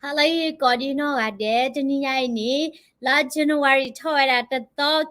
Halai Godino Ade Deniani La January Toya the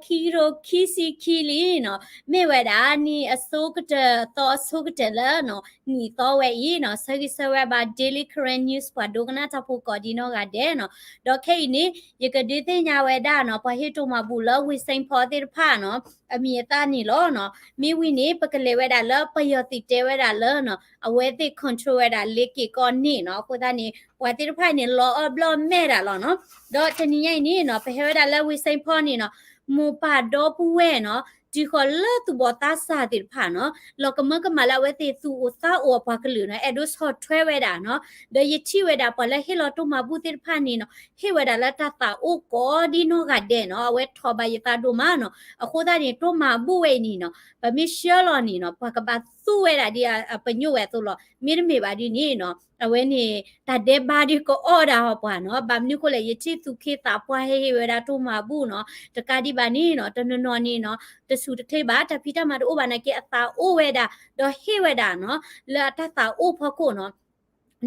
Kiro Kisi Kilino Mewedani a Sokata Tho Sokatella no Ni Thowe no Sagisawa ba Daily Current News Padogana Tapu Godino Adeno Dokeni Yakadite Yawedano Pahito Mabula with Saint Pother Pano Amieta Nilono Mi Winnie Pakaleweda La Payoti Teweda Lerno away the control at a licky con Nino Kudani ว่าที่ภายเนี่ยล้อแม่ด่ะหรอเนาะดอชนีใหญ่นี่เนาะไปเฮวดาแล้ววิสัยพ่อนี่เนาะมูป่าดอผู้เวเนาะจีขอเลิกตัวบอตาซาติดผ่านเนาะเราก็เมื่อก็มาแล้วเวทีสู่อุตสาอวปากลือเนาะเอดูสอดเทรเวดาเนาะเดี๋ยวยิ่งที่เวดาพอแล้วให้เราต้องมาบูติดผ่านนี่เนาะให้เวดาแล้วตาโอ้ก็ดีโนกัดเดเนาะเอาไว้ทอบายตาดูมาเนาะเอาโคตรนี่ต้องมาบูเวนี่เนาะแบบไม่เชื่อหรอนี่เนาะปากบัดสู้เวดาดีเป็นยูเวตัวหรอมีไม่บาดีนี่เนาะเอาไว้นี่แต่เดบาดีก็ออดาฮอปะเนาะบางนี่ก็เลยยิ่งที่สุขีตาพอให้เวดาต้องมาบูเนาะแต่การดีบานี่เนาะตอนนอนนี่เนาะแต่สุดท้ายบ้าแต่พี่จะมาดูบ้านไหนก็ตาโอเวดาดอเฮเวดาเนาะแล้วถ้าตาโอพอโคเนาะ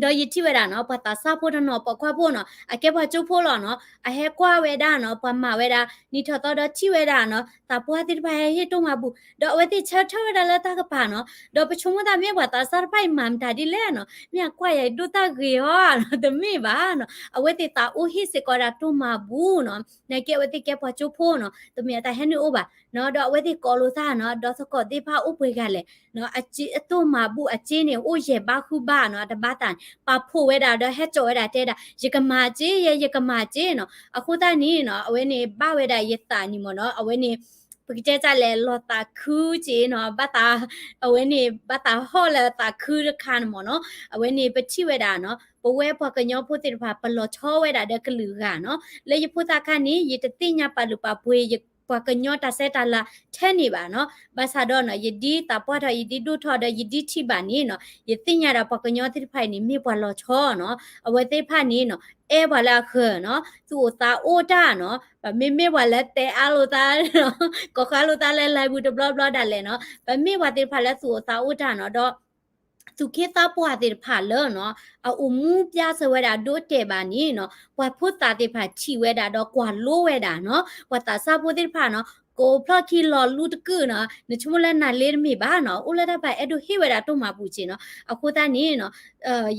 ดอยิที่เวดาเนาะปะตาซาพูดเนาะปะควาพูเนาะอะแกพอจูพูหรอเนาะอะเฮกว่าเวดาเนาะปะมาเวดานี่ทอตอดอที่เวดาเนาะตาปัวติดไปให้ตรงมาบุดอเวติเชเวดาแล้วตากะปาเนาะดอไปชมว่าตาเมียว่าตาซาไปมามตาดิแลเนาะเมียกว่าใหญ่ดูตาเกียวเนาะแต่มีบ้าเนาะเอาเวติตาอูฮิสิกอดาตุมาบูเนาะในเกเวติแกพอจูพูเนาะแต่เมียตาเฮนี่อุบะเนาะดอเวติกอลูซาเนาะดอสกอติพาอุปวยกันเลยเนาะอะจิตุมาบุอะจิเนี่ยอูเยบาคุบาเนาะตะบาตันปาพูเวดาดอเฮโจเวดาเตดายิกมาจิยิกมาจิเนาะอะคุตานี่เนาะเอาเวนี่บาเวดาเยตานี่มเนาะเอาเวนี่ปกเจจะเลลอตาคูจีเนาะบาตาเอาเวนี่บาตาฮอลตาคูรคานมเนาะเอาเวนี่ปชิเวดาเนาะปเวปกญอพูติพาปลอชอเวดาเดกลือกาเนาะเลยยพูตาคานี้ยิตติญาปาลุปาปุยปากญอตาเซตาลาแทนี่บาเนาะบาซาดอเนาะยดีตาปอทยดีดูทอดยดีที่บานี้เนาะยติญาดาปากญอติภายนี้มีปลอชอเนาะเอาไว้ติภานี้เนาะเอบาลาเคเนาะสู่ตาโอตาเนาะแบบไม่ว่าแล้วแต่อาโลตาเนาะก็คาโลตาเลยไลบุตบลอดันเลยเนาะแบบไม่ว่าติภาแล้วสู่ตาโอตาเนาะดอสุขีตาปัวติผ่าเลเนาะเอาอุมูปยาเสวดาโดเตบานี้เนาะว่าพุทธาติผ่าชีเวดาดอกว่าโลเวดาเนาะว่าตาซาพุติผ่าเนาะကိုဖလောက်ခီလော်လူတကူနော်နချမလဲနာလေးမိပါနော်ဦးလက်တပိုင်အဲ့ဒိုဟိဝရတော့မှာပူချင်နော်အခုတနီနော်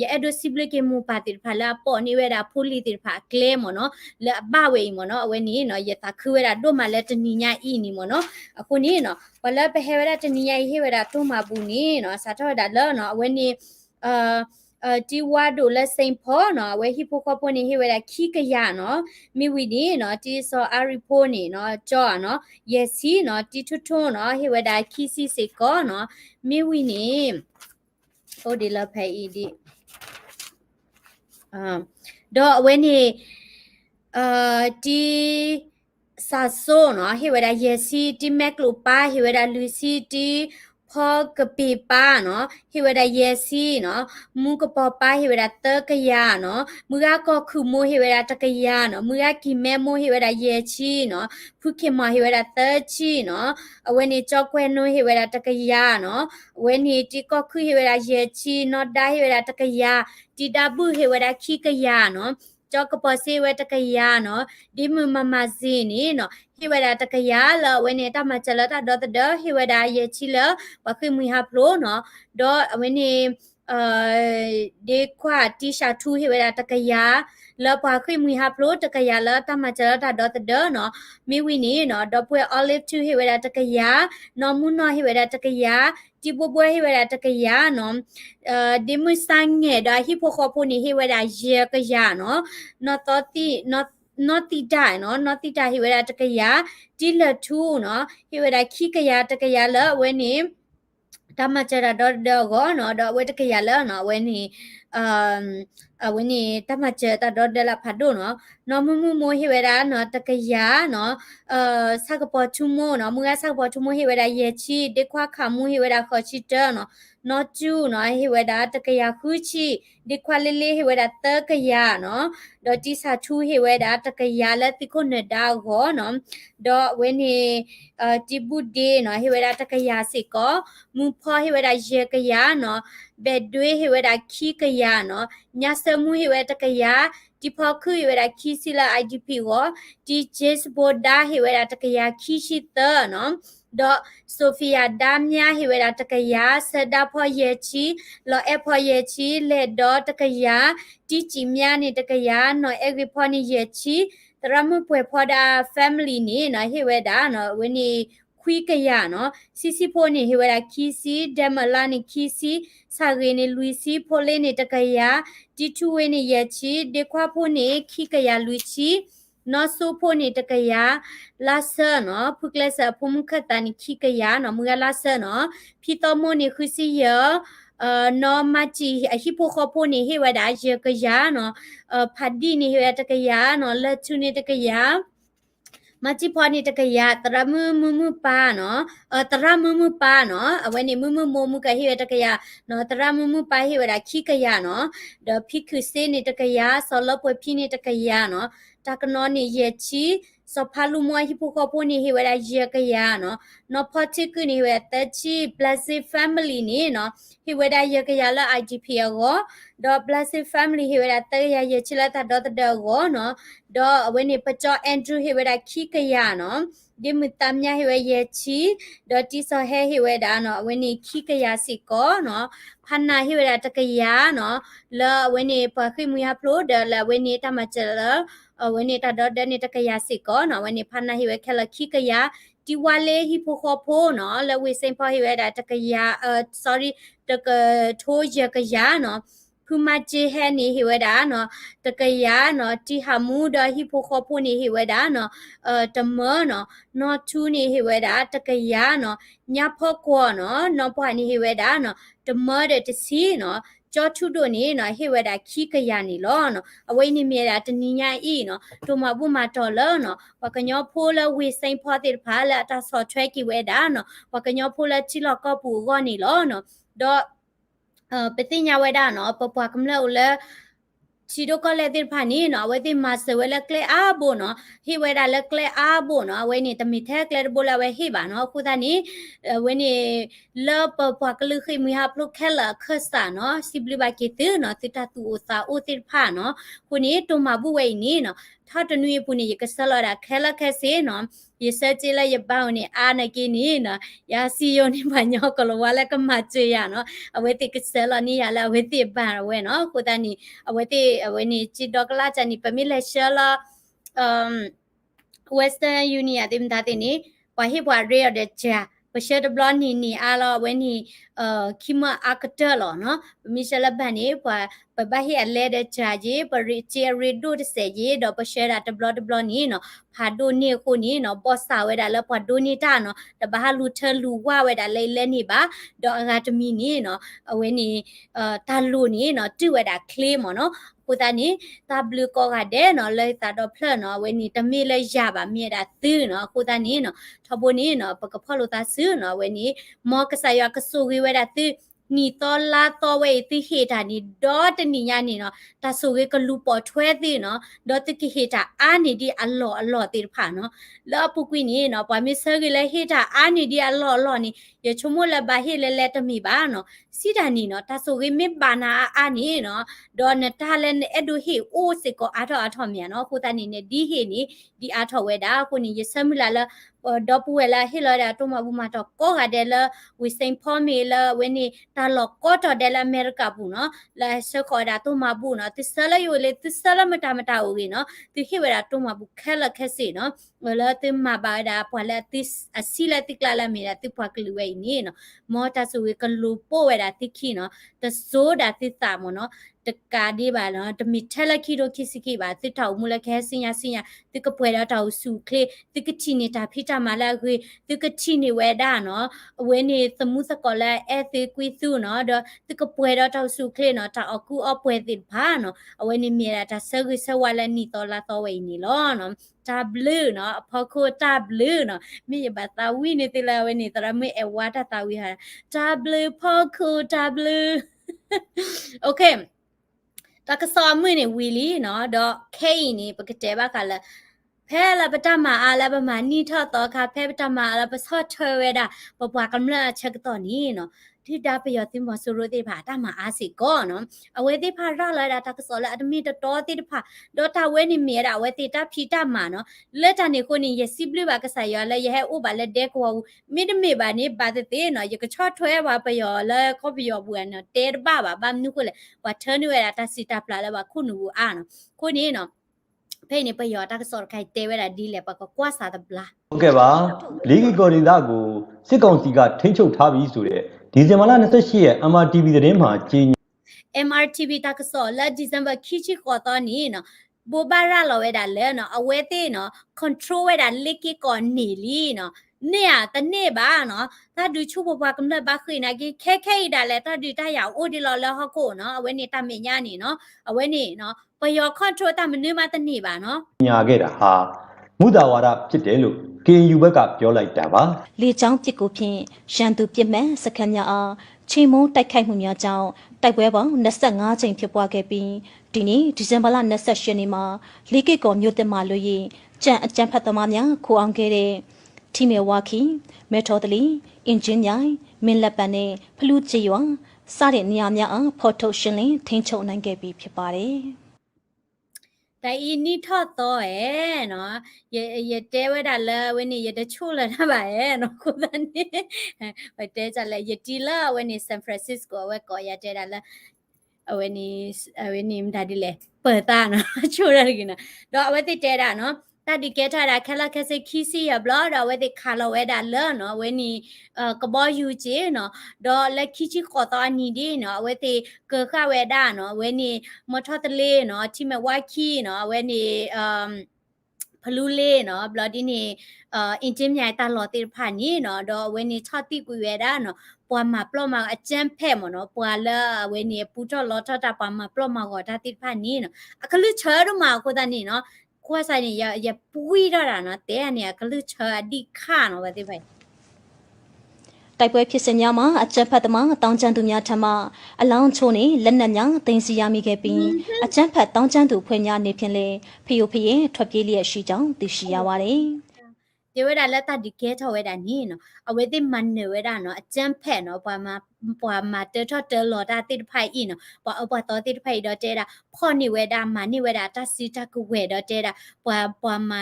ရဲ့အဲ့ဒိုစီပလကေမူပါတိဖလာပေါ်နေဝရဖူလီတိဖာကလဲမနော်လဘဝေမနော်အဝဲနီနော်ယတာခဝရတော့မလဲတနီညာဤနီမနော်အခုနီနော်ဘလဘဟေဝရတနီညာဟိဝရတော့မှာပူနီနော်စာတော့ဒါလောနော်အဝဲနီတီဝါဒိုလက်စိန်ဖောနော်ဝဲဟိဖိုကပနေဟိဝဲခိကရနော်မိဝီဒီနော်တီဆောအာရီဖိုနေနော်ကြောနော်ယစီနော်တီထွထွနော်ဟိဝဲခိစီစေကောနော်မိဝီနေဟိုဒီလဖဲဤဒီတော့ဝဲနေတီซาโซเนาะเฮเวดาเยซีติแมกลูปาเฮเวดาลูซีติพอกะปีปาเนาะเฮเวดาเยซีเนาะมูกะปอปาเฮเวดาเตกะยาเนาะมือก็คือโมเฮเวดาตะกะยาเนาะมือกิแมโมเฮเวดาเยชีเนาะพุเคมาเฮเวดาเตชีเนาะอเวนี่จอกแควโนเฮเวดาตะกะยาเนาะเวนี่ติก็คือเฮเวดาเยชีเนาะดาเฮเวดาตะกะยาติดาบุเฮเวดาคีกะยาเนาะจอกปอซีเวตะกะยาเนาะดิมือมาซีนี่เนาะฮิวดาตะกะยาละเวเนตามาจละตาดอตเดฮิวดาเยชิละว่าคือมีฮับโลเนาะดอเวเนเดควาติชาทูฮิวดาตะกะยาละว่าคือมีฮับโลตะกะยาละตามาจละตาดอตเดเนาะมีวินี่เนาะดอป่วยออลิฟทูฮิวดาตะกะยานอมุนอฮิวดาตะกะยาจิบบัวฮิวดาตะกะยาเนาะดิมุสังเงดาฮิโปคอปูนี่ฮิวดาเยกะยาเนาะนอตอตินอติดาเนาะนอติดาฮิวดาตะกะยาจิละทูเนาะฮิวดาคิกะยาตะกะยาละเวนี่ตามาจระดอดอกเนาะดอเวตะกะยาละเนาะเวนี่เวนี่ตามาเจตาดอดละพัดโดเนาะนอมุโมฮิวดาเนาะตะกะยาเนาะสักปอชุโมเนาะมือสักปอชุโมฮิวดาเยชีเดควาขามูฮิวดาขอชิเตเนาะนอจูเนาะฮิวดาตะกะยาคุชิเดควาเลฮิวดาตะกะยาเนาะดอติสาทูฮิวดาตะกะยาละติโคเนดาโกเนาะดอเวนี่จิบุเดเนาะฮิวดาตะกะยาสิก็มูพอฮิวดาเยกะยาเนาะเบดด้วยฮิวดาคีกะยาเนาะญาสมูฮิวดาตะกะยา ဒီဖောက်ခွေဝဒခီစီလာ IDP ကိုဒီ Jess Boda ဟေဝဒတကရခီရှိတနော်ဒေါ်ဆိုဖီယာဒါမြာဟေဝဒတကရဆဒါဖောယေချီလောအဖောယေချီလေဒေါ်တကရတီချီမြာနေတကရနော်အဂရီဖောနေယေချီတရမပွေဖောဒါ family နေနော်ဟေဝဒနော်ဝင်းနေခွီကရနော်စီစီဖိုနေဟေဝဒခီစီဒမလာနေခီစီဆာရီနေလူစီဖိုလေးနေတကရတီထူဝင်းနေယေချီဒေခွာဖိုနေခိကရလူချီနော်ဆိုဖိုနေတကရလာဆာနော်ဖုကလဆာဖုံခတန်ခိကရနော်မူလာဆာနော်ဖီတိုမိုနေခစီယနော်မချီအဟိဖိုခဖိုနေဟေဝဒအဂျကရနော်ဖာဒီနေဟေဝတကရနော်လက်ချူနေတကရမချီဖောနေတကရတရမပါနော်တရမပါနော်အဝဲနေမကဟေဝတကရနော်တရမပါဟေဝဒခိကရနော်ဒဖိခုစေနေတကရဆောလပွေဖိနေတကရနော်တကနောနေယေချီစဖာလူမွိဟိပိုခပိုနေဟေဝဒယေကရနော်နော်ဖတိကုနေဝတချီ blessed family နေနော်ဟေဝဒယေကရလာ IGP ရောဒေါ် blessed family ဟေဝဒတရယေချီလာတဒေါ်တဒေါ်ရောနော်ဒေါ်ဝနေပချော Andrew ဟေဝဒခိကရနော်ဒီမတမြဟေဝယေချီဒေါ်တီဆဟဟေဝဒနော်ဝနေခိကရစီကောနော်ဖနာဟေဝဒတကရနော်လာဝနေပခိမူယဖလိုဒလာဝနေတမချလာဝနေတာဒေါ်ဒနေတကရစီကောနော်ဝနေဖနာဟိဝခလခိကရဒီဝလေဟိဖိုခေါဖိုနော်လဝေစင်ဖောဟိဝဒတကရsorry တကထိုးရကရနော်ဖူမချေဟဲနေဟိဝဒနော်တကရနော်တီဟာမူဒဟိဖိုခေါဖိုနေဟိဝဒနော်တမနော်နော်ထူနေဟိဝဒတကရနော်ညဖောကောနော်ပွားနေဟိဝဒနော်တမတဲ့တစီနော်ကြောထုတို့နေနော်ဟေဝဒခိကရနေလောနော်အဝိနေမြေတာတနိညာဤနော်တို့မဘူးမတော်လောနော်ဝကညောဖိုးလဝေစိန်ဖောတိဖာလာတဆော့ထွဲကိဝဲတာနော်ဝကညောဖိုးလချီလောကပူကောနေလောနော်တော့ပတိညာဝဲတာနော်ပပွားကမလို့လဲချီတို့ကလည်းတိဖာနေနော်ဝဲတိမဆဝဲလကလေအာဘိုနော်ဟေဝဲတာလကလေအာဘိုနော်ဝဲနေတမီထဲကလေဘိုလာဝဲဟေပါနော်ခုသာနေဝဲနေလောပပွားကလူခိမီဟာပလုခဲလာခဆာနော်စီဘလီဘကေတေနော်တိတတူအိုစာအိုတိဖာနော်ခုနေတုံမဘူးဝဲနေနော်ထာတနွေပုနေကဆလာတာခဲလခဲစေနော်ရစကြလေရပောင်းနေအာနကိနေနော်ရာစီယိုနေမညောကလဝလကမချေရနော်အဝဲတိကဆလာနေရလာဝဲတိပါဝဲနော်ခုတနီအဝဲတိအဝဲနေချီဒေါကလာချနီပမီလက်ရှလာWestern Union အတင်းတာတင်နေဝဟိဘွာရေရတဲ့ချာပရှက်ဘလနီအားလောဝဲနီခိမအာကတလောနော်မီရှလဘန်နေဘဘဟိအလဲတဲ့ချာကြီးပရိချေရီဒုတစေကြီးတော့ပရှက်တာဘလနီနော်ဖာဒိုနေခုနီနော်ဘောဆာဝဲတာလဖာဒိုနေတာနော်တဘာလူထလူဝဝဲတာလဲလဲနေပါတော့အငါတမီနေနော်အဝဲနေတာလူနေနော်တူဝဲတာကလေးမနော်ကိုတနီတဘလူကောကတဲ့နော်လဲတာတော့ဖလနော်ဝဲနီတမီလဲရပါမြေတာသီးနော်ကိုတနီနော်ထဘနီနော်ပကဖော်လို့တာဆူနော်ဝဲနီမောကဆာယကဆူဝဲတာသီးနီတော်လာတော်ဝဲတိဟေတာနီဒေါ်တနီညာနီနော်တဆူဝဲကလူပေါ်ထွဲသေးနော်ဒေါ်တကိဟေတာအာနီဒီအလောတေဖာနော်လောပုကွီနီနော်ပါမစ်ဆာကလေးဟေတာအာနီဒီအလောနီရချုံမလဘာဟေလဲတမီပါနော်စီဒာနီနော်တဆူဝဲမေဘာနာအာနီနော်ဒေါ်နတာလဲအဒူဟေအိုစေကောအာထောမြန်နော်ကိုတနီနေဒီဟေနီဒီအာထောဝဲတာကိုနီရဆမလာလာဒေါ်ပူဝဲလာဟေလာတာတိုမဘူးမတော့ကောကတဲ့လဝိစိန်ဖောမေလဝဲနေတာလောကောတော်တဲ့လအမေရိကဘူးနော်လာစခေါ်တာတိုမဘူးနော်တဆလယိုလေတဆလမတာဦးကြီးနော်ဒီဟေဝဲတာတိုမဘူးခဲလခဲစီနော်ဝလာတင်မပါတာပွာလာတစ်အစီလာတိကလာမီတာတိပွားကလူဝဲနေနော်မောတာဆူဝဲကလူပို့ဝဲတာတိခိနော်တဆိုးတာတိတာမနော်တကာဒီပါနော်တမီထက်လက်ခိတို့ခိစီခိပါတိထောက်မူလက်ခဲစင်ရတိကပွဲတော့တောက်စုခလေတိကချီနေတာဖိတာမလာခွေတိကချီနေဝဲတာနော်အဝဲနေသမှုစကောလာအဲသေးကွီစုနော်တော့တိကပွဲတော့တောက်စုခလေနော်တာအကူအပွဲတိဘာနော်အဝဲနေမြေတာဆဂိဆဝလာနီတော်လာတော်ဝဲနေလောနော်တာဘလူးနော်အဖော်ခိုတာဘလူးနော်မိဘတာဝီနေတလာဝဲနေတရမေအဝါတာဝီဟာတာဘလူးဖော်ခိုတာဘလူး Okayတကစောမွေနေဝီလီနော်တော့ခဲရင်နေပကတဲ့ဘကလာဖဲလာပတမအားလာပမနီထော့တော့ခါဖဲပတမအားလာပစော့ထွဲဝဲတာပပွားကမလာချက်တော့နီနော် ที่ดาไปยอติมอสุรุติผาตามาอาศิก่อนเนาะเอาไว้ที่พาราเลยดาทักษะละอันมีตอติผาดอตาเวนี่เมียดาเวติตาพีตามาเนาะเลตานี่คนนี่ยสิบลิบากษายอละยะอุบาละเด็กว่ามิดมีบานี่บาดเตเนาะยกชอถวยว่าไปยอละก็ไปยอบัวเนาะเตรบ้าบามนุกุเลยว่าเธอนี่เวลาตาสิตาปลาละว่าคุณนูอ่ะเนาะคนนี้เนาะเพ่นี่ไปยอทักษะใครเตเวลาดีเลยปะก็กว่าซาตาปลาโอเคป่ะลีกิกอริดากูစစ်ကောင်စီကထိန်းချုပ်ထားပြီဆိုတဲ့ဒီဇင်ဘာလ28ရက် MRTV သတင်းမှာကြီး MRTV ทักษะละดิเซมเบอร์คิชิขอตอนนี้เนาะบูบาราเราเวดาเลเนาะเอาไว้เตเนาะคอนโทรลเวดาลิกิก่อนหนีลีเนาะเนี่ยแต่เนี่ยบ้าเนาะถ้าดูชูบวากำเนิดบ้าคือนะกี่แค่ได้เลยถ้าดูถ้าอยากโอ้ดีรอแล้วเขาโกเนาะเอาไว้นี่ตามเมียนี่เนาะเอาไว้นี่เนาะไปยอคอนโทรลตามมันนี่มาแต่นี่บ้าเนาะညာခဲ့တာဟာမူတာဝါဒဖြစ်တယ်လို့ KNU ဘက်ကပြောလိုက်တာပါလေချောင်းပစ်ကိုဖြင့်ရန်သူပြစ်မှန်စခန်းများအားချိန်မုံတိုက်ခိုက်မှုများကြောင့်တိုက်ပွဲပေါင်း25ချိန်ဖြစ်ပွားခဲ့ပြီးဒီနေ့ဒီဇင်ဘာလ28ရက်နေ့မှာလေကစ်ကော်မြို့တက်မှလွှင့်ကြံအကြံဖတ်သမားများခိုအောင်ခဲ့တဲ့ထီမေဝါခီမေထော်တလီအင်ဂျင်မြိုင်မင်းလက်ပံနဲ့ဖလူးချီရွာစတဲ့နေရာများအားဖော်ထုတ်ရှင်းလင်းထိန်းချုပ်နိုင်ခဲ့ပြီးဖြစ်ပါတယ်แต่อีนี่ทอดต่อเนาะอย่าเตไว้ดาละเว้นี่อย่าชูละนะบ่าเนาะคุณตานี่ไปเตจะละอย่าตีละเว้นี่ซานฟรานซิสโกเว้ก็อย่าเตดาละเว้นี่มันดาดิเลยเปิดตาเนาะชูละกินนะดอกเว้ติเตดาเนาะตาดิเกทาดาแค่ละแค่สิคีซี่อ่ะบลอดอกเว้ติคาละเว้ดาละเนาะเว้นี่กบยูเจเนาะดอกละคีชิขอตอนี่ดิเนาะเว้ติเกอค่าเวดาเนาะเว้นี่มอทอตเลเนาะที่แม่ว่าคีเนาะเว้นี่พลูเล่เนาะบลอดินี่อินจิมใหญ่ตลอดติผ่านนี่เนาะดอกเว้นี่ชอติกุเวดาเนาะปวมาปลอมาอาจารย์แพมเนาะปวละเว้นี่ปูจอลอทอตาปมาปลอมาก็ตาติผ่านนี่เนาะอะก็ลือเชอมาโคตานี่เนาะควาใส่นี่อย่าปุ้ยดอดาเนาะแต่อันเนี่ยก็ลือเชอดิค่าเนาะว่าติไปတိုက်ပွဲဖြစ်စဉ်များမှာအကြမ်းဖက်သမားတောင်းကျမ်းသူများထံမှအလောင်းချိုးနဲ့လက်နက်များတင်စီရမိခဲ့ပြီးအကြမ်းဖက်တောင်းကျမ်းသူဖွဲ့များနေဖြင့်လေဖျို့ဖျင်ထွက်ပြေးလျက်ရှိကြောင်းသိရှိရပါတယ်เดี๋ยวเวลาละตาดิเกทเวดานี่เนาะเอาไว้ที่มันเนเวดาเนาะอาจารย์แพเนาะปามาเตอร์ทอเตอร์ลอดาติดไผอีเนาะปาเอาปาตอติดไผดอเจดาพ่อนี่เวดามานี่เวดาตาซิตากุเวดอเจดาปามา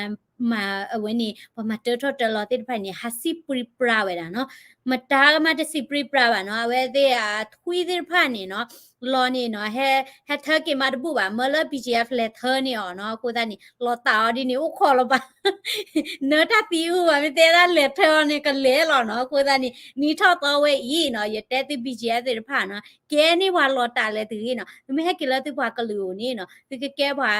เอาไว้นี่ปามาเตอร์ทอเตอร์ลอติดไผนี่ฮัสซิปริปราเวดาเนาะมาตามาตสิปริปราบาเนาะเอาไว้ที่ทุยติดไผนี่เนาะลอนี่เนาะเฮเธอกิมาดบุบะเมล PGF เลเธอนี่อ๋อเนาะกูตานี่ลอตาดินี่อุขอลบะเนตาติอูอะมิเตดาเลเธอนี่ก็เลหรอเนาะกูตานี่ทอตอเวอีเนาะยเตติ PGF ติดไผเนาะแกนี่ว่าลอตาเลติเนาะไม่ให้กินแล้วติว่ากะลูนี่เนาะติแกว่า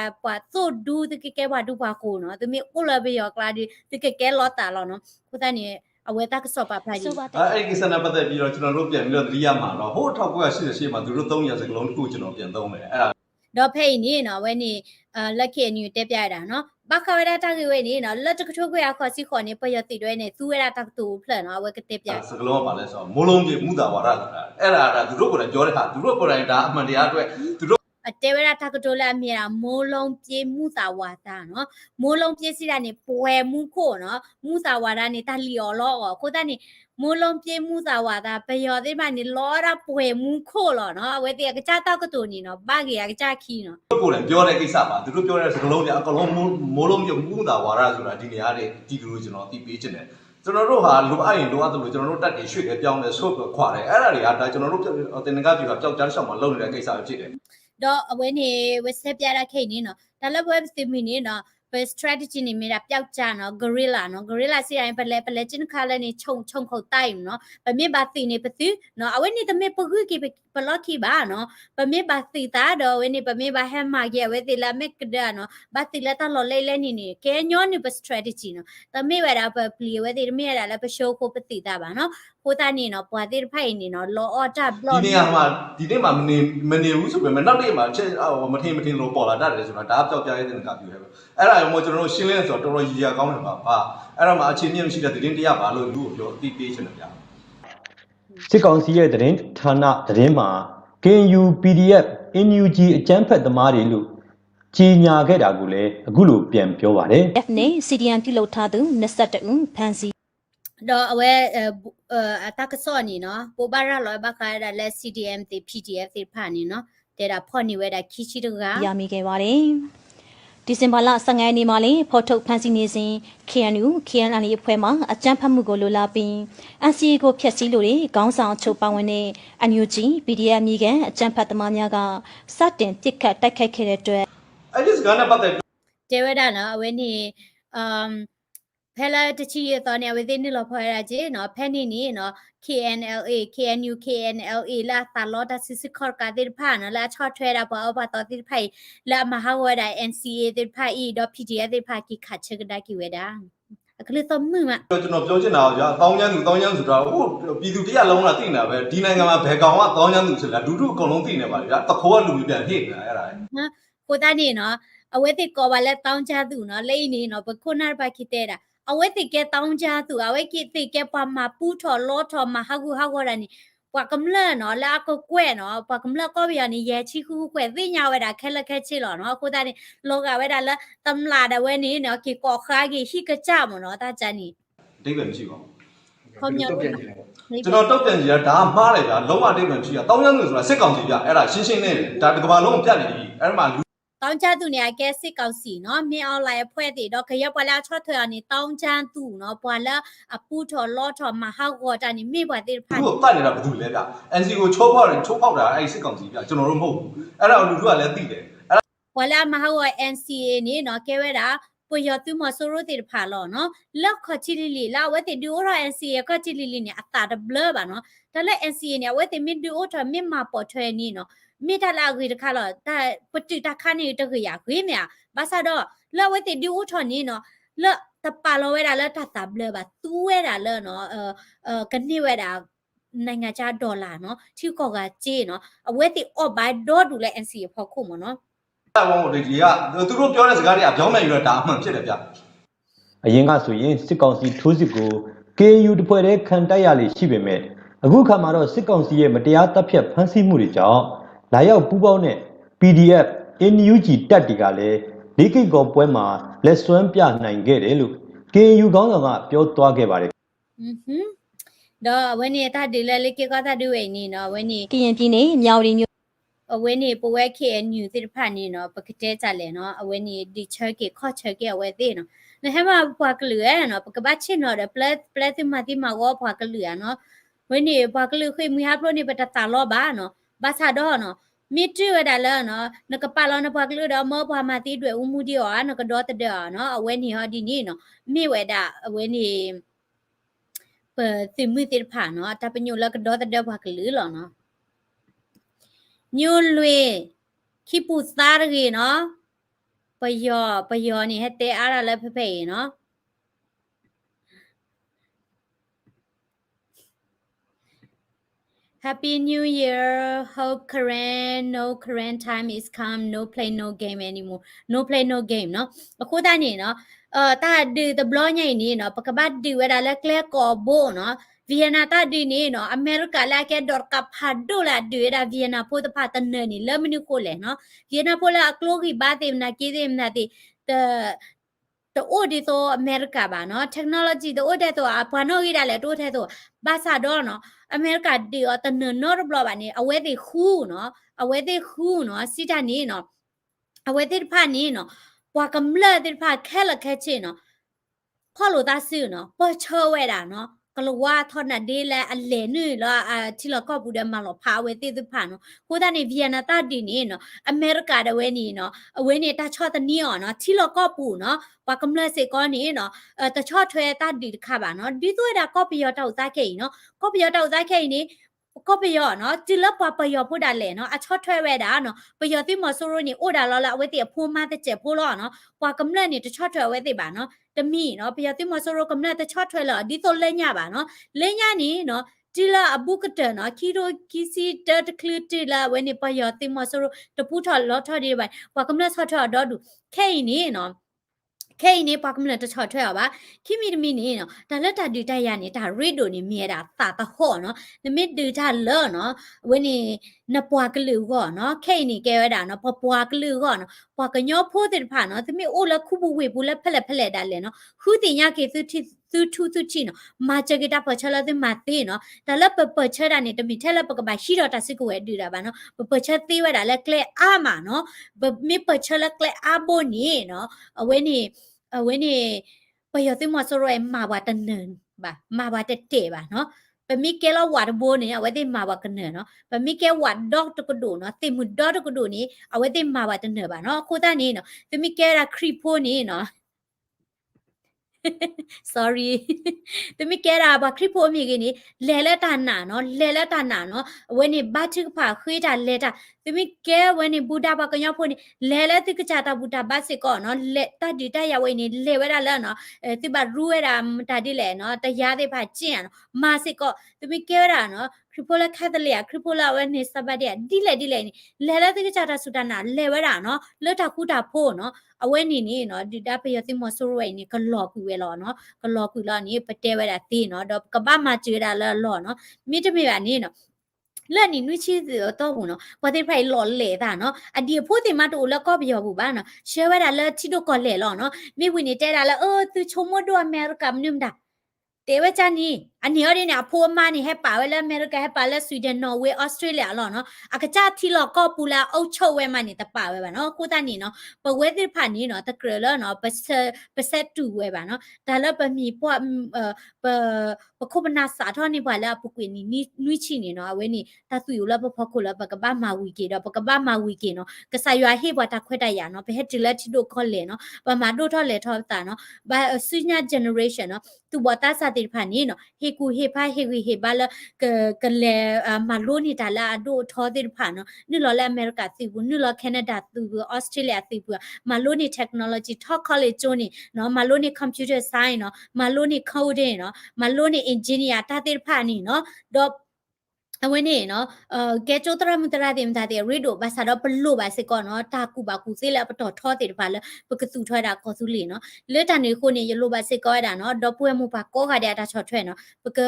โซดูติแกว่าดูว่ากูเนาะติมีอุลาเบยอกลาดิติแกลอตาลอเนาะกูตานี่အဝဲတာကစောပါဖာကြီးအဲ့ဒီကိစ္စနဲ့ပတ်သက်ပြီးတော့ကျွန်တော်တို့ပြန်ပြီးတော့သတိရမှာတော့ဟို1988မှာသူတို့3ရက်စကလုံးတစ်ခုကျွန်တော်ပြန်သုံးမယ်အဲ့ဒါတော့ဖေးနေနော်ဝဲနေလက်ခေညူတက်ပြရတာနော်ဘာခဝရတာကြီးဝဲနေနော်လက်တကထုတ်ခွေခေါ်စီခေါ်နေပရတိတွဲနေသူဝဲတာတကတူဖလန်နော်ဝဲကတက်ပြစကလုံးကပါလဲဆိုတော့မိုးလုံးကြီးမူတာဝါဒဆိုတာအဲ့ဒါကသူတို့ကိုယ်တိုင်ပြောတဲ့ဟာသူတို့ကိုယ်တိုင်ဒါအမှန်တရားအတွက်သူတို့တေဝရတာကတိုလာမြေတာမိုးလုံးပြေးမှုသာဝါဒနော်မိုးလုံးပြေးစီတာနေပွဲမှုခို့နော်မှုသာဝါဒနေတာလီော်လောကိုတန်းနေမိုးလုံးပြေးမှုသာဝါဒပယောသေးမှနေလောရပွဲမှုခို့လောနော်အဝဲတေကကြတော့ကတူနေနော်ဘာကြီးကကြခီနော်ကိုယ်တိုင်ပြောတဲ့ကိစ္စပါသူတို့ပြောတဲ့စကလုံးတွေအကလုံးမိုးလုံးပြေးမှုသာဝါဒဆိုတာဒီနေရာတွေဒီလိုကျွန်တော်သိပေးချင်တယ်ကျွန်တော်တို့ဟာလိုအပ်ရင်လိုအပ်တယ်လို့ကျွန်တော်တို့တက်တွေရွှေ့တယ်ပြောင်းတယ်ဆုတ်ခွာတယ်အဲ့ဒါတွေကဒါကျွန်တော်တို့တင်ငါပြကပျောက်ကြားရှောက်မှာလုပ်နေတဲ့ကိစ္စဖြစ်တယ်တော့အဝဲနေဝက်ဆက်ပြတာခိတ်နေနော်ဒါလည်း web stream နေနော် strategy နေမိတာပျောက်ကြနော် gorilla စီရင်ပလဲချင်းခါလဲနေခြုံခုတ်တိုင်နော်ဗမေဘာတီနေပတိနော်အဝဲနေတမေပကူကိပလော့ခိဘာနော်ဗမေဘာတီတာတော့ဝဲနေဗမေဘာဟမ်မာရဲ့ဝဲတီလာမက်ကဒါနော်ဘာတီလာတလော်လဲနေကဲညောနေပ strategy နော်တမေဝဲတာပပလီဝဲတီတမေရတာလည်းပရှိုးကိုပတိတာပါနော်ကိုတာနေနော်ပွာတိဖိုင်နေနော် law order block ဒီနေ့မှာမနေဘူးဆိုပေမဲ့နောက်နေ့မှာချက်မထင်လို့ပေါ်လာတတ်တယ်ဆိုတာဒါပျောက်ကြားရဲ့တင်ကပြူတယ်အဲ့ဒါရောကျွန်တော်တို့ရှင်းလင်းဆိုတော့တော်တော်ရည်ရကောင်းတယ်ပါအဲ့တော့မှအခြေမြင့်မရှိတဲ့သတင်းတရားပါလို့လူကိုပြောအသိပေးချင်တယ်ဗျာစစ်ကောင်စီရဲ့သတင်းဌာနသတင်းမှာ KNU PDF NUG အကြမ်းဖက်သမားတွေလို့ကြီးညာခဲ့တာကိုလည်းအခုလိုပြန်ပြောပါတယ် F နဲ့ CDN ပြုလုပ်ထားသူ22ဦးဖမ်းဆီး ดอเอาไว้ตากสอนนี่เนาะปูบาระลอยบากาได้และ CDM ติ PDF ติผ่านนี่เนาะแต่ละพ่อนี่เวดาคิชิตกา ရမိခဲ့ပါတယ်ဒီဇင်ဘာလ15ရက်နေ့မှာလည်းဖော်ထုတ်ဖန်ဆီးနေစဉ် KNU KNL အဖွဲ့မှအကြမ်းဖက်မှုကိုလိုလားပြီး NCA ကိုဖျက်ဆီးလို့တဲ့ခေါင်းဆောင်အချို့ပါဝင်တဲ့ NUG PDF မြေကန်အကြမ်းဖက်သမားများကစတင်ပစ်ခတ်တိုက်ခိုက်ခဲ့တဲ့အတွက် အဲ့ဒီစကားနဲ့ပတ်သက် တေဝဒနော်အဝင်းနေဖဲလာတချီရတော့နေဝသိနေလို့ဖော်ရကြနော်ဖဲနေနေနော် KNLA KNU KNLA လာတာလောတာစစ်စစ်ခေါ်ကတဲ့ဖာနော်လာချော့ထွဲတာပေါ်ဘာတော်တိဖိုင်လာမဟာဝဒ NCA တဲ့ဖာ E .PDF တဲ့ဖာကိခတ်ချက်ကဒါကိဝဒါအခလသမမ ကျွန်တော်ပြောချင်တာကတောင်းချမ်းသူဆိုတာဟိုပြည်သူတရားလုံးလားသိနေတာပဲဒီနိုင်ငံမှာဘယ်ကောင်ကတောင်းချမ်းသူဆိုတာလူထုအကုန်လုံးသိနေပါလေဗျာတခိုးကလူမျိုးပြန်ဟိနေတာအဲ့ဒါ ကိုတာနေနော်အဝဲတိကောပါလဲတောင်းချသူနော်လိမ့်နေနော်ဘခုနာဘာခိတဲ့တာအဝဲတိကဲတောင်းချသူအဝဲကိတိကဲပါမပူထော်လောထော်မဟာကူဟာဝရနီပွားကမလနော်လာကကွဲနော်ပွားကမလကောဗျာနီရဲချီခုကွဲသိညာဝဲတာခဲလက်ခဲချီလောနော်ကိုတာနေလောကဝဲတာလဲတမ်လာတဲ့ဝဲနေနော်ကိကောခါကြီးဟိကကြမနော်တာချာနီ အတိတ်ပဲမရှိပါဘူး ခေါမြောက် တုတ်ပြန်ကြည့်လိုက်ပေါ့ ကျွန်တော်တုတ်ပြန်ကြည့်တာဒါမှားတယ်ဗျာလုံးဝအတိတ်ပဲမရှိတာတောင်းချမ်းသူဆိုတာစစ်ကောင်စီဗျာအဲ့ဒါရှင်းရှင်းနဲ့ဒါတစ်ကမ္ဘာလုံးပြတ်နေပြီအဲ့မှာလူ တောင်းချသူနေကဲစစ်ကောင်စီနော်မြင်အောင်လိုက်ဖွဲ့တည်တော့ခရပွားလာချော့ထွေအနေတောင်းချသူနော်ပွာလာအပူထော်လောထော်မဟာကောတနီမိပွားတဲ့ဖာ သူ့ကိုတတ်နေတာဘာလို့လဲဗျာ NC ကိုချိုးဖောက်တာအဲ့စစ်ကောင်စီဗျာကျွန်တော်တို့မဟုတ်ဘူးအဲ့ဒါလူထုကလည်းသိတယ် ပွာလာမဟာကော NCA နေနော်ကဲဝဲတာပွေရသူမဆိုရိုတဲ့ဖာလောနော်လောက်ခချီလီလာဝဲတဲ့ဒူရော NCA ခချီလီနေအတာတဘလပါနော်ဒါလည်း NCA နေဝဲတဲ့မီဒူအော်မြင်မပေါ်ထွဲနေနော်မိထလာကြီးတခါတော့ဒါပတိတခါနေတခရခွေးမြဘာသာတော့လောဝဲတဲ့ဒူအော်ထွန်နေနော်လောတပါလောဝဲတာလောတတာဘလပါသူဝဲတာလောနော်ကနေဝဲတာနိုင်ငံခြားဒေါ်လာနော်ထီကောကကြေးနော်အဝဲတဲ့အော့ဘိုင်ဒေါ်ဒူလဲ NCA ဖောက်ခုမနော် အဲ့ဘောဒီကသူတို့ပြောတဲ့စကားတွေကပြောင်းပြန်ယူတော့ဒါအမှန်ဖြစ်တယ်ဗျာ အရင်ကဆိုရင်စစ်ကောင်စီထိုးစစ်ကို KNU တဖွဲ့တည်းခံတိုက်ရလေရှိပေမဲ့အခုခါမှာတော့စစ်ကောင်စီရဲ့မတရားတပ်ဖြတ်ဖမ်းဆီးမှုတွေကြောင့်လာရောက်ပူးပေါင်းတဲ့ PDF NUG တပ်တွေကလည်းလေးကိတ်ကောပွဲမှာလက်စွမ်းပြနိုင်ခဲ့တယ်လို့ KNU ခေါင်းဆောင်ကပြောသွားခဲ့ပါတယ် တော့ဝင်းနေတာဒီလေလေကေကတာဒူဝဲနေနော်ဝင်းနေ ကရင်ပြည်နယ်မြောက်ရီမြို့ အဝဲနေပဝဲ KNU တိဖာနေနော်ပကတဲ့ကြလဲနော်အဝဲနေဒီချဲကေခေါ်ချဲကေအဝဲသေးနော်နဟမပွားကလူရနော်ပကပတ်ချင်နော်ပလက်တိမတိမဝပွားကလူရနော်ဝင်းနေပွားကလူခွေမူဟာပလို့နေပတတာလောပါနော်ဘာသာတော့နော်မီတူရဒါလဲနော်နကပါလောနပွားကလူတော့မောပွားမတိတွေဦးမှုဒီရောနကတော့တဲ့နော်အဝဲနေဟောဒီနေနော်မိဝဲတာအဝဲနေပတိမတိဖာနော်တပညိုလကတော့တဲ့ပွားကလူလောနော်ညိုလွေခိပူစားရကြီးနော်ပယောနေဟတဲ့အားရလည်းဖဖေနော် Happy New Year hope current time is come no play no game anymore no play no game เนาะအခုတည်းနေနော်တာဒီthe blog ညနေနော်ပကပတ်ဒီဝဲတာလည်း clear ကောဘိုနော် Vienna တာဒီနေနော်အမေရိကလာကဲဒေါ်ကဖာဒိုလာဒီရာ Vienna ဖို့တဖာတနေနေလမနုကိုလေနော် Vienna ဖို့လာအကလိုကြီးဘာတေမနာကေတေမနာတေတိုဒီတော့အမေရိကပါနော် technology တိုတဲ့တော့ဘာနော်ကြီးတာလဲတိုးတဲ့တော့ဘာသာတော့နော်အမေရိကဒီတော့တနနော်ဘလပါနေအဝဲသေးခူးနော်အဝဲသေးခူးနော်စီတာနေနော်အဝဲသေးဖာနေနော်ပွားကမလဲသေးဖာခဲလခဲချင်းနော်ခေါ်လို့သားစီနော်ပေါ်ချောဝဲတာနော်ကလဝါထော်နဒေးလဲအလဲနွလာတီလကော့ဘူးတဲ့မလောဖာဝဲသေးသေးဖာနော်ကိုတာနေဗီယက်နာတာဒီနေနော်အမေရိကတဝဲနေနော်အဝဲနေတာချော့တနီော်နော်တီလကော့ဘူးနော်ပွားကမလဲစေကောနေနော်တချော့ထွဲတာဒီတခါပါနော်ဒီသွဲတာကော့ပီယောတောက်သားခဲ့နော်ကော့ပီယောတောက်သားခဲ့နေကော့ပီယောနော်တီလပွားပယောဖို့တာလဲနော်အချော့ထွဲဝဲတာနော်ပယောတိမဆိုရိုနေအိုဒါလောလာအဝဲတိအဖိုးမတဲ့ကျက်ဖိုးလောနော်ပွားကမလဲနေတချော့ထွဲဝဲတိပါနော်တမီနော်ပယောတိမဆိုရိုကမလဲတချော့ထွဲလောဒီတော့လဲညပါနော်လဲညနေနော်တီလာအဘုကတနော်ခီရိုကီစီတတ်ကလတီလာဝဲနေပယောတိမဆိုရိုတပူထော်လောထော်ဒီပိုင်ပွားကမလဲဆော့ထော်တော့ဒူခဲနေနော်ခဲနေပါကမလဲတချော့ထွဲရပါခိမီတမီနေနော်ဒါလက်တာဒီတိုက်ရနေတာရီဒိုနေမြဲတာတာတဟောနော်နမစ်ဒီတာလောနော်ဝင်းနေ na pwa klu go no ke ni ke da no pwa klu go no pwa ka nyo pho te pha no tmi o la khu bu we bu la phele da le no khu ti nya ke tu chi no ma che ke ta pa cha la te ma te no da la pa cha da ni tmi the la pa ka ba shi do ta sit ko we du da ba no pa cha te wa da la kle a ma no mi pa cha la kle a bo ni no we ni pa yo te mo so ro ma ba ta nen ba ma ba te te ba no pa mi ke la wa bo ni a we te ma ba ka nen no pa mi ke wa dog to ko do no te mu dog to ko do ni a we te ma ba ta nen ba no ko ta ni no te mi ke ra creep po ni no sorry တမီကဲတာဘာခရစ်ဖို့အမိကင်းလဲလက်တာနာနော်လဲလက်တာနာနော်ဝဲနေဘတ်ချစ်ဖာခွေးတာလဲတာတမီကဲဝဲနေဘူတာဘာကညောဖို့နေလဲလက်တိကချတာဘူတာဘတ်စစ်ကောနော်လဲတဒီတရဝဲနေလဲဝဲတာလဲနော်တိဘရူဝဲတာတာဒီလဲနော်တရားသေးဖာကျင့်ရနော်မာစစ်ကောတမီကဲတာနော်ခရစ်ဖို့လက်ခတ်တလေခရစ်ဖို့လာဝဲနေစပတ်တဲ့ဒီလဲလဲလဲလက်တိကချတာဆူတာနာလဲဝဲတာနော်လဲတာခုတာဖို့နော်အဝဲနေနေနော်ဒီတာပယတိမဆိုးဝဲနေကလော်ကူဝဲလောနော်ကလော်ကူလောနေပတဲဝဲတာတေးနော်တော့ကပမကျွေးတာလော်နော်မိတမေကနေနော်လက်နေနွိချီတော့ဘူးနော်ဘာတိဖိုင်လော်လေတာနော်အဒီဖို့တင်မတူလက်ကောပြောဘူးပါနော်ရှဲဝဲတာလက်ချီတော့ကောလေလောနော်မိဝင်နေတဲတာလဲသူချုံမတော့အမေရိကမြုံတာတေဝချာနီအနီရနေအဖိုးမနေဟဲ့ပါဝဲလဲအမေရိကဟဲ့ပါလဲဆွီဒင်နော်ဝေးဩစတြေးလျလောနော်အကကြတီလောကောပူလာအုတ်ချုပ်ဝဲမနေတပါဝဲပါနော်ကိုတနီနော်ပဝဲတိဖာနီနော်တကရလနော်ပဆက်တူဝဲပါနော်ဒါလပမီပွားပခုပနာစာထောနေပါလာပုကွေနီနွိချီနေနော်အဝဲနေတသူယူလပဖခုလပကပမာဝီကေတော့ပကပမာဝီကေနော်ကဆာရွာဟေဘတာခွဲတရနော်ဘဲတီလက်တီတို့ခေါ်လေနော်ပမာတို့ထော်လေထော်တာနော်ဘာဆွညာ generation နော်သူဘတာစာတိဖာနီနော်ဟေကူဟေဖာဟေဝီဟေဘာလကလေမာလိုနေတာလာဒိုထောတဲ့ဖာနော်နိလောလာအမေရိကသိဘူးနိလောကနေဒါသိဘူးဩစတြေးလျသိဘူးမာလိုနေ technology talk college ကျိုးနေနော်မာလိုနေ computer science နော်မာလိုနေ coding နော်မာလိုနေ engineer တာတဲ့ဖာနီနော်တော့အဝင်းနေနော်ကဲချိုတရမတရတဲ့မသားတဲ့ရီဒိုဘာသာတော့ဘလို့ပါစစ်ကောနော်တာကူပါကူစေးလက်ပတော်ထောတဲ့ဘာလဲပကစုထွဲတာခေါ်စုလီနော်လက်တန်နေခုနေရလို့ပါစစ်ကောရတာနော်တော့ပွဲမှုပါကောခါတဲ့တာချော်ထွဲနော်ပက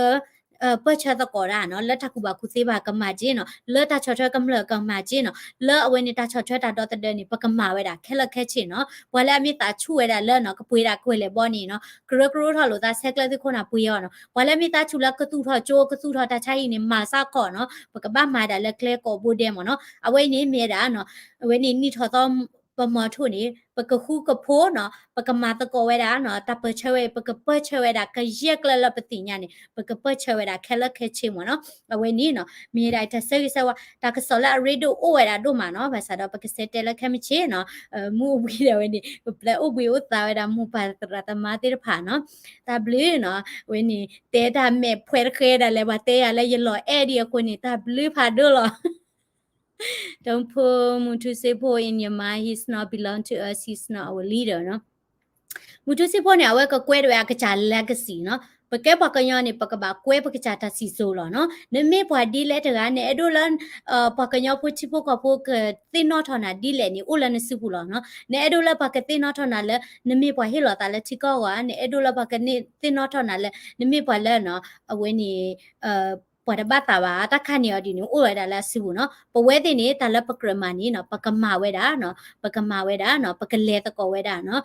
ပချတ်ကောရာနော်လက်ထကူပါကူစေးပါကမာချင်းနော်လက်တာချော်ထွဲကမလကမာချင်းနော်လက်အဝင်းနေတာချော်ထွဲတာတော့တဲ့နေပကမာဝဲတာခဲလက်ခဲချင်းနော်ဘွာလဲအမြစ်တာချူဝဲတာလက်နော်ကပွေးတာခွေလေပေါ်နေနော်ဂရဂရထော်လို့တာဆက်ကလက်ခုနာပွေးရောနော်ဘွာလဲမြစ်တာချူလကတူထော်ကျိုးကတူထော်တာချိုင်းနေမာစကောနော်ပကပမာတာလက်ကလဲကောဘိုဒဲမနော်အဝဲနေမြေတာနော်အဝဲနေနီထော်တော့ပမထုနေပကခုကဖိုးနော်ပကမာတကောဝဲတာနော်တပချဝဲပကပချဝဲတာကရက်ကလလပတိညာနေပကပချဝဲတာခဲလက်ခဲချင်းမနော်အဝဲနေနော်မြေတိုင်းတဆဲဆဲဝတာကဆောလာရေဒိုအိုဝဲတာတို့မှာနော်ဘာသာတော့ပကစတဲလက်ခဲမချေနော်မူဝီတယ်ဝဲနေပလက်အိုဘီအိုတာဝဲတာမူပါတရတမာတိဖာနော်တာဘလီနော်ဝဲနေတဲတာမဲဖွဲခဲတယ်လေဘာတဲရလဲရလောအဲ့ဒီကိုနေတာဘလီဖာဒိုလောDon't put Mutusipo in your mind. He's not belong to us. He's not our leader, no. Mutusipo ne awe ka kwe do ya ka cha legacy, no. ပကဲပကညောနေပကဘာကွဲပကချတာစီဆိုလောနော်နမေပွားဒီလက်တကနေအဒိုလန်ပကညောဖို့ချဖို့ကဖို့ကသိနောထနာဒီလက်နေအိုလန်စုဘူးလောနော်နေအဒိုလပကသိနောထနာလဲနမေပွားဟေလောတာလဲချီကောကနေအဒိုလပကနေသိနောထနာလဲနမေပွားလဲနော်အဝင်းနေပဝဒဘတာဘာတခါနေဒီနိုအိုရတာလဲစုဘူးနော်ပဝဲတဲ့နေတာလဲပကရမနီနော်ပကမာဝဲတာနော်ပကမာဝဲတာနော်ပကလဲတကောဝဲတာနော်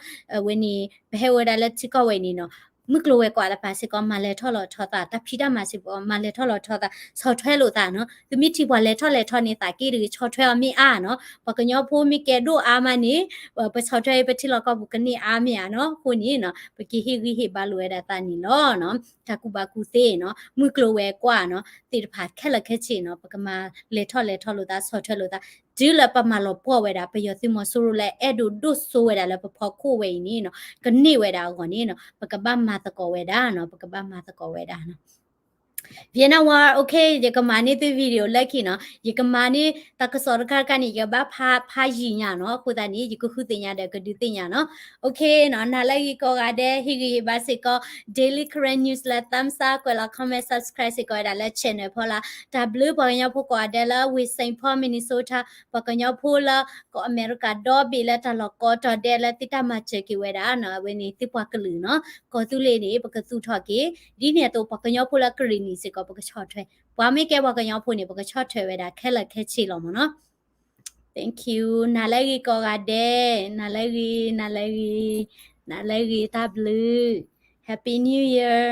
ဝင်းနေဘဲဝဲတာလဲချီကောဝဲနေနော်มึกโลเวกว่าละภาษิกอมาเลทอลอทอตาตะพิดามาสิปอมาเลทอลอทอตาซอแทโลตาเนาะตุมิทิบวาเลทอเลทอนี่ตากีรีชอแทอมีอาเนาะปะกะญอโพมิแกโดอามานี่ปะซอแทปะทิลอกอบุกนี่อามีอ่ะเนาะโคนี่เนาะปะกิฮิริฮิบาโลเวดาตานี่ลอเนาะตะกุบากุเซเนาะมึกโลเวกว่าเนาะติดผาดแค่ละแค่ชิเนาะปะกะมาเลทอโลตาซอแทโลตาဒီလပမာလောပေါ်ဝဲတာပယောသိမဆူလဲအဲ့ဒိုဒုဆိုဝဲတာလဲပဖော်ခိုဝဲနေနော်ကနေဝဲတာကောနေနော်ပကပမာတကောဝဲတာနော်ပကပမာတကောဝဲတာနော်Vienna war okay ဒီကမာနေတဲ့ဗီဒီယိုလက်ခိနော်ဒီကမာနေတကစောရခါကနေကဘာဖာကြီးညာနော်ကိုတန်ဒီခုတင်ရတဲ့ကဒီတင်ညာနော် okay နော်နာလိုက်ကောကတဲ့ဟီဂီဘာစစ်ကော daily current news လက် thumbs up ကိုလာ comment subscribe စစ်ကောဒါလက် channel ဖော်လာ w ပေါ်ရဖို့ကောတယ်လာ with Saint Paul Minnesota ပကညဖိုလာကို America တော့ဘီလက်တလကောတော့တယ်လက်တိတမချက်ကီဝဲတာနော်ဝင်းနေတိပွားကလူနော်ကောသူလေးနေပကစုထော့ကေဒီနေတော့ပကညဖိုလာကရီနီ สิก็บ่ก็ชอถวยว่าไม่แกว่าก็ยอผู้นี่บ่ก็ชอถวยไว้ดาแค่ละแค่ชีลอมเนาะ thank you นาเลกีก็กาเดนาเลกีตาบลู happy new year